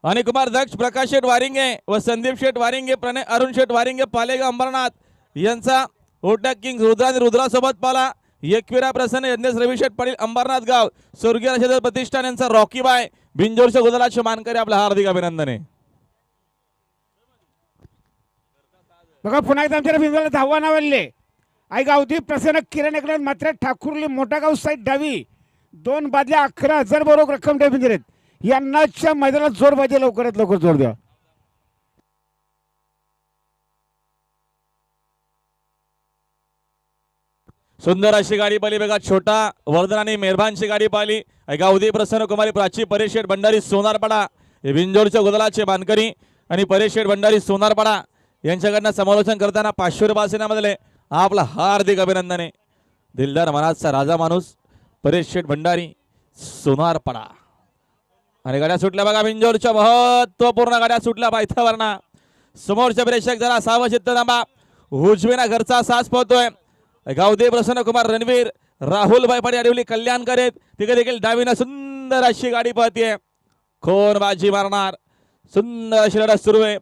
आणि कुमार दक्ष, प्रकाश शेठ वारिंगे व संदीप शेठ वारिंगे, प्रणय अरुण शेठ वारिंगे, पालेगाव अंबरनाथ यांचा ओटा किंग रुद्रा आणि रुद्रासोबत पाला. एकविरा प्रसन्न यज्ञेश रवी शेठ पाटील अंबरनाथ गाव, स्वर्गीय राजेंद्र प्रतिष्ठान यांचा रॉकी बाय बिंजोरच्या गुलालाचे मानकरी आपलं हार्दिक अभिनंदन आहे. बघा पुन्हा एकदा आमच्या बिंदूला धावा नावले आई गावदी प्रसन्न किरण एकनाथ मात्र ठाकूरली मोठा गाव साईड डावी 2 बादल्या 11,000 बरोबर रक्कम द्या बिंदरेत यांनाच्या मैदानात जोर पाहिजे, लवकरात लवकर जोर द्या. सुंदर अशी गाडी पाहिली बघा. छोटा वर्धन आणि मेहरबानची गाडी पाहिली. गावदी प्रसन्न कुमारी प्राची परेश शेठ भंडारी सोनारपाडा हे बिंजोरच्या गुलालाचे मानकरी आणि परेश शेठ भंडारी सोनारपाडा यांच्याकडनं समालोचन करताना 500 रुपये आपला हार्दिक अभिनंदन आहे. दिलदार मनाचा राजा माणूस परेश शेठ भंडारी सोनारपाडा. आणि गाड्या सुटल्या बघा बिंजोरच्या महत्वपूर्ण गाड्या सुटल्या पायथ्यावरना. समोरच्या प्रेक्षक जरा सावध थांबा. उजवीना घरचा सास पोहतोय. गावदेव प्रसन्न कुमार रणवीर राहुल बायपाडी अडवली कल्याणकर आहेत. तिकडे देखील डावीना सुंदर अशी गाडी पाहतीये. कोण बाजी मारणार, सुंदर अशी लढत सुरू आहे.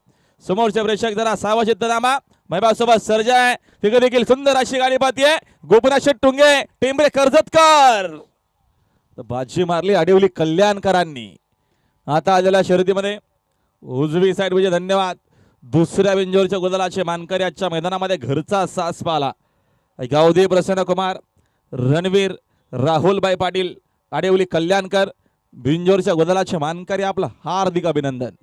समोरच्या प्रेक्षक जरा सावध थांबा. मैबासोबत सर्जा आहे. तिकडे देखील सुंदर अशी गाडी पाहतीये. गोपीनाथ शेठ टुंगे टेंबरे कर्जतकर बाजी मारली अडवली कल्याणकरांनी. आता आलेल्या शर्यतीमध्ये उजवी साईड म्हणजे धन्यवाद. दुसऱ्या बिंजोरच्या गुलालाचे मानकरी आजच्या मैदानामध्ये घरचा सास पाला. गावदेव प्रसन्न कुमार रणवीर राहुलबाई पाटील आडेवली कल्याणकर बिंजोरच्या गुलालाचे मानकरी आपलं हार्दिक अभिनंदन.